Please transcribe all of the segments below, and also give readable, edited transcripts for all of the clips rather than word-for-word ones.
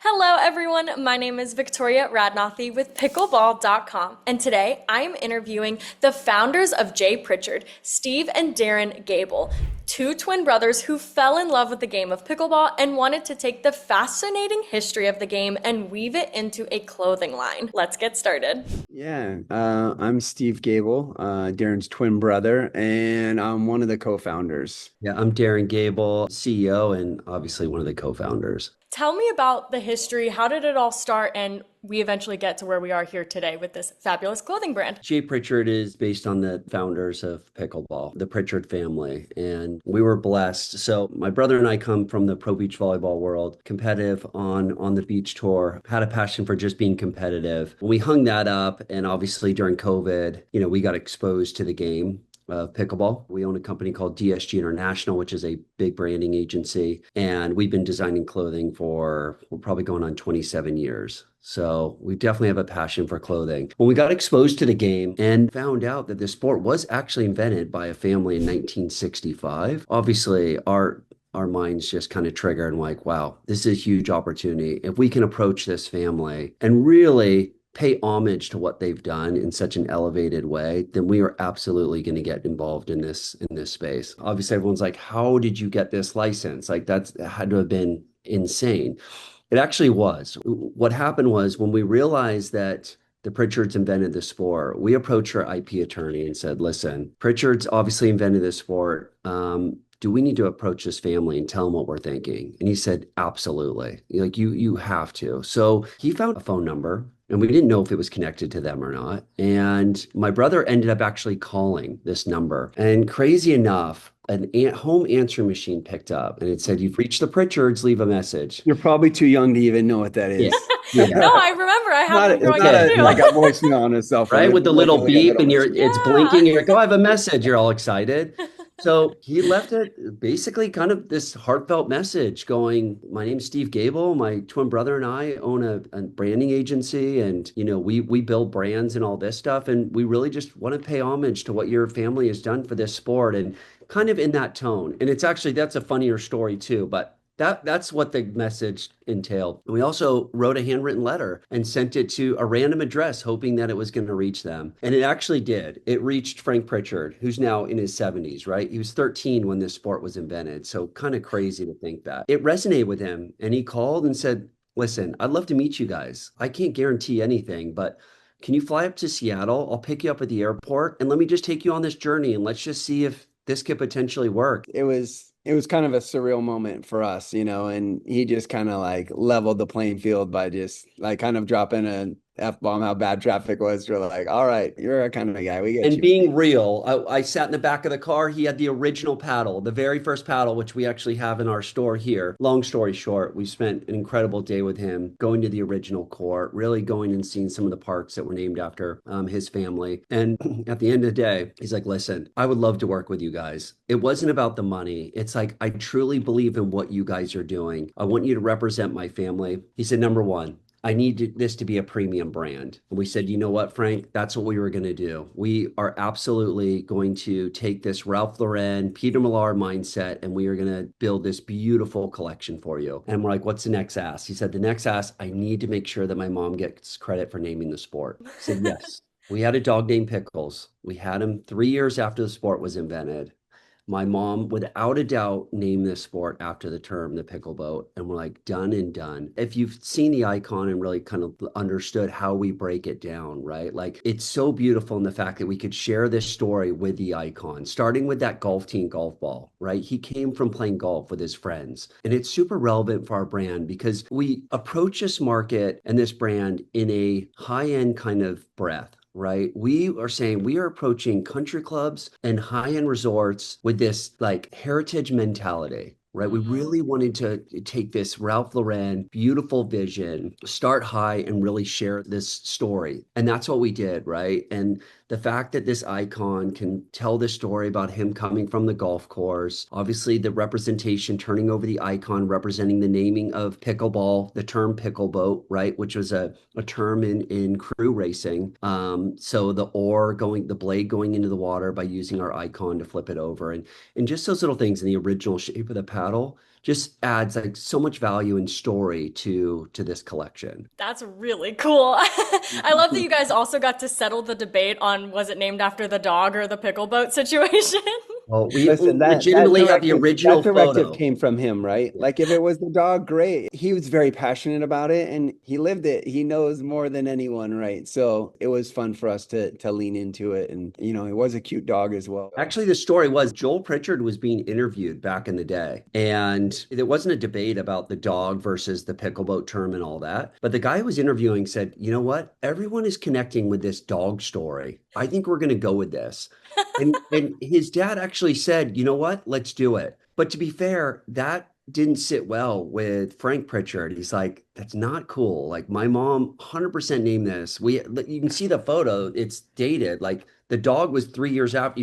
Hello, everyone. My name is Victoria Radnothy with Pickleball.com, and today I am interviewing the founders of Pritchard, Steve and Darren Gable, two twin brothers who fell in love with the game of pickleball and wanted to take the fascinating history of the game and weave it into a clothing line. Let's get started. I'm Steve Gable, Darren's twin brother, and I'm one of the co-founders. Yeah, I'm Darren Gable, CEO, and obviously one of the co-founders. Tell me about the history. How did it all start? And we eventually get to where we are here today with this fabulous clothing brand. Pritchard is based on the founders of pickleball, the Pritchard family, and we were blessed. So my brother and I come from the pro beach volleyball world, competitive on the beach tour, had a passion for just being competitive. We hung that up, and obviously during COVID, we got exposed to the game of pickleball. We own a company called DSG International, which is a big branding agency. And we've been designing clothing for, we're probably going on 27 years. So we definitely have a passion for clothing. When we got exposed to the game and found out that the sport was actually invented by a family in 1965, obviously our minds just kind of triggered and like, wow, this is a huge opportunity. If we can approach this family and really pay homage to what they've done in such an elevated way, then we are absolutely going to get involved in this space. Obviously, everyone's like, how did you get this license? Like that had to have been insane. It actually was. What happened was when we realized that the Pritchards invented the sport, we approached our IP attorney and said, listen, Pritchards obviously invented this sport. Do we need to approach this family and tell them what we're thinking? And he said, absolutely. Like you have to. So he found a phone number and we didn't know if it was connected to them or not. And my brother ended up actually calling this number. And crazy enough, an home answering machine picked up and it said, you've reached the Pritchards, leave a message. You're probably too young to even know what that is. Yeah. No, I remember. I have been growing up too. Like a voicemail on his cell phone. Right, with the little beep and it's Yeah. blinking and you're like, oh, I have a message. You're all excited. So he left it basically kind of this heartfelt message going, my name's Steve Gable. My twin brother and I own a branding agency and, we build brands and all this stuff. And we really just want to pay homage to what your family has done for this sport and kind of in that tone. And it's actually, that's a funnier story too, but that's what the message entailed. We also wrote a handwritten letter and sent it to a random address, hoping that it was going to reach them. And it actually did. It reached Frank Pritchard, who's now in his 70s, right? He was 13 when this sport was invented. So kind of crazy to think that. It resonated with him. And he called and said, listen, I'd love to meet you guys. I can't guarantee anything, but can you fly up to Seattle? I'll pick you up at the airport and let me just take you on this journey and let's just see if this could potentially work. It was kind of a surreal moment for us, and he just kind of like leveled the playing field by just like kind of dropping an F-bomb, how bad traffic was. We're like, all right, you're a kind of a guy. We get And you. being real, I sat in the back of the car. He had the original paddle, the very first paddle, which we actually have in our store here. Long story short, we spent an incredible day with him going to the original court, really going and seeing some of the parks that were named after his family. And at the end of the day, he's like, listen, I would love to work with you guys. It wasn't about the money. It's like, I truly believe in what you guys are doing. I want you to represent my family. He said, number one, I need this to be a premium brand. And we said, you know what, Frank, that's what we were going to do. We are absolutely going to take this Ralph Lauren, Peter Millar mindset, and we are going to build this beautiful collection for you. And we're like, what's the next ask? He said, the next ask, I need to make sure that my mom gets credit for naming the sport. I said, yes. We had a dog named Pickles. We had him 3 years after the sport was invented. My mom, without a doubt, named this sport after the term, the pickle boat. And we're like, done and done. If you've seen the icon and really kind of understood how we break it down, right? Like, it's so beautiful in the fact that we could share this story with the icon, starting with that golf team golf ball, right? He came from playing golf with his friends. And it's super relevant for our brand because we approach this market and this brand in a high-end kind of breath. Right? We are saying we are approaching country clubs and high-end resorts with this like heritage mentality, right? We really wanted to take this Ralph Lauren beautiful vision, start high and really share this story. And that's what we did, right? And the fact that this icon can tell the story about him coming from the golf course, obviously the representation turning over the icon representing the naming of pickleball, the term pickle boat, right, which was a term in crew racing. So the blade going into the water by using our icon to flip it over, and just those little things in the original shape of the paddle just adds like so much value and story to this collection. That's really cool. I love that you guys also got to settle the debate on was it named after the dog or the pickle boat situation? Well, we Listen, that legitimately have the directive, original that directive photo. came from him, right? Like if it was the dog, great. He was very passionate about it and he lived it. He knows more than anyone, right? So it was fun for us to lean into it. And it was a cute dog as well. Actually, the story was Joel Pritchard was being interviewed back in the day, and there wasn't a debate about the dog versus the pickleboat term and all that. But the guy who was interviewing said, you know what? Everyone is connecting with this dog story. I think we're going to go with this. And his dad actually said, you know what? Let's do it. But to be fair, that didn't sit well with Frank Pritchard. He's like, that's not cool. Like my mom 100% named this. You can see the photo. It's dated. Like the dog was 3 years out.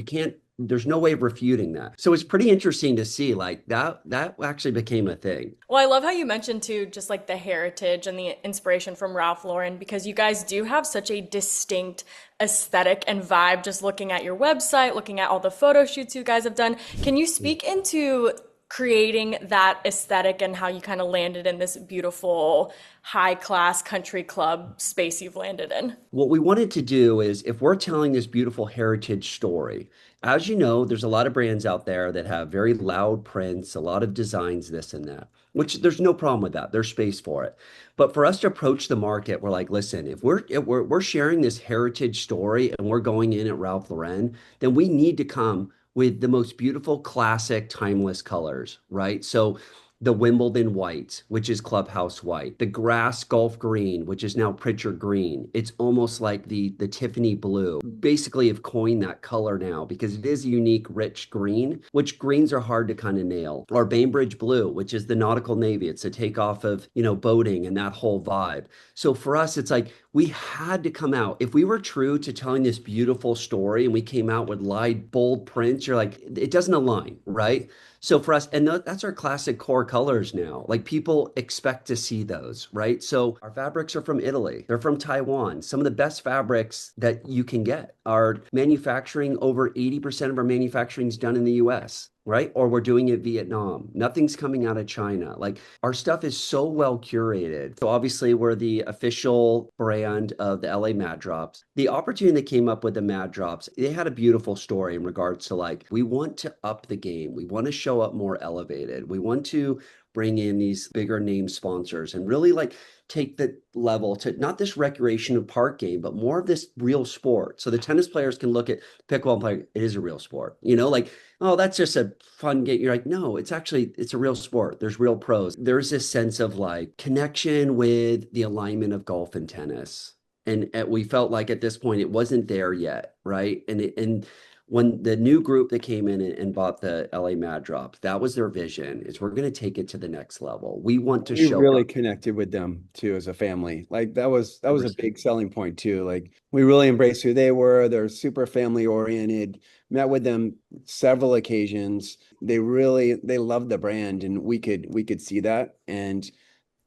There's no way of refuting that. So it's pretty interesting to see like that actually became a thing. Well, I love how you mentioned too, just like the heritage and the inspiration from Ralph Lauren, because you guys do have such a distinct aesthetic and vibe just looking at your website, looking at all the photo shoots you guys have done. Can you speak into creating that aesthetic and how you kind of landed in this beautiful high class country club space you've landed in? What we wanted to do is if we're telling this beautiful heritage story, as you know, there's a lot of brands out there that have very loud prints, a lot of designs, this and that, which there's no problem with that. There's space for it. But for us to approach the market, we're like, listen, if we're sharing this heritage story and we're going in at Ralph Lauren, then we need to come with the most beautiful, classic, timeless colors, right? So the Wimbledon white, which is clubhouse white, the grass golf green, which is now Pritchard green. It's almost like the Tiffany blue. Basically have coined that color now because it is a unique, rich green, which greens are hard to kind of nail. Or Bainbridge blue, which is the nautical navy. It's a takeoff of, boating and that whole vibe. So for us, it's like we had to come out. If we were true to telling this beautiful story and we came out with light, bold prints, you're like, it doesn't align, right? So for us, and that's our classic core colors now. Like people expect to see those, right? So our fabrics are from Italy. They're from Taiwan. Some of the best fabrics that you can get. Our manufacturing, over 80% of our manufacturing is done in the US, right? Or we're doing it Vietnam. Nothing's coming out of China. Like our stuff is so well curated. So obviously we're the official brand of the LA Mad Drops. The opportunity that came up with the Mad Drops, they had a beautiful story in regards to like, we want to up the game. We want to show up more elevated. We want to bring in these bigger name sponsors and really like take the level to not this recreation of park game, but more of this real sport. So the tennis players can look at pickleball and play, it is a real sport, like, oh, that's just a fun game. You're like, no, it's a real sport. There's real pros. There's this sense of like connection with the alignment of golf and tennis. And we felt like at this point, it wasn't there yet. Right. And when the new group that came in and bought the LA Mad Drops, that was their vision, is we're going to take it to the next level. We want to show really up. Connected with them too as a family. Like that was a big selling point too. Like we really embraced who they were. They're super family oriented. Met with them several occasions. They loved the brand, and we could see that.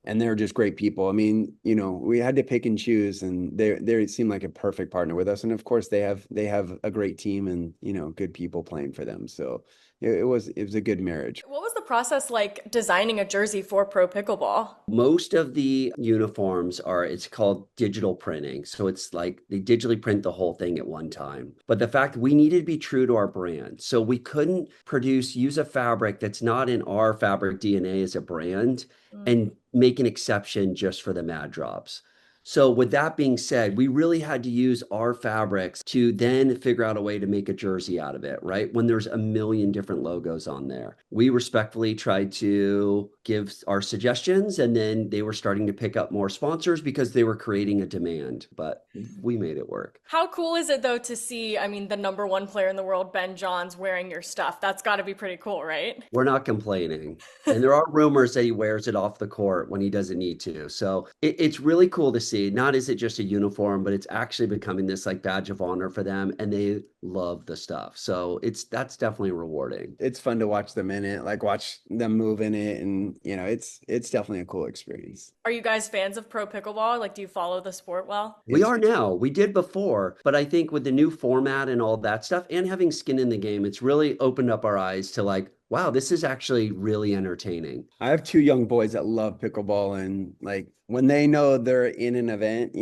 And they're just great people. I mean, we had to pick and choose, and they seem like a perfect partner with us. And of course, they have a great team and good people playing for them. So it was a good marriage. What was the process like designing a jersey for Pro Pickleball? Most of the uniforms it's called digital printing. So it's like they digitally print the whole thing at one time. But the fact we needed to be true to our brand. So we couldn't use a fabric that's not in our fabric DNA as a brand and make an exception just for the Mad Drops. So with that being said, we really had to use our fabrics to then figure out a way to make a jersey out of it, right? When there's a million different logos on there. We respectfully tried to give our suggestions, and then they were starting to pick up more sponsors because they were creating a demand, but we made it work. How cool is it though to see, the number one player in the world, Ben Johns, wearing your stuff? That's got to be pretty cool, right? We're not complaining. And there are rumors that he wears it off the court when he doesn't need to. So it's really cool to see. Not is it just a uniform, but it's actually becoming this like badge of honor for them, and they love the stuff. So that's definitely rewarding. It's fun to watch them in it, like watch them move in it, and it's definitely a cool experience. Are you guys fans of Pro Pickleball? Like, do you follow the sport well? We are now. We did before, but I think with the new format and all that stuff and having skin in the game, it's really opened up our eyes to like, wow, this is actually really entertaining. I have two young boys that love pickleball, and like when they know they're in an event,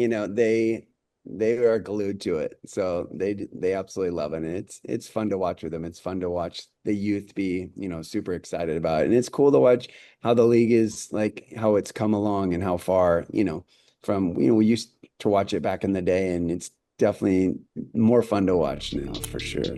they are glued to it. So they absolutely love it. And it's fun to watch with them. It's fun to watch the youth be, super excited about it. And it's cool to watch how the league is, like how it's come along and how far, from, we used to watch it back in the day, and it's definitely more fun to watch now for sure.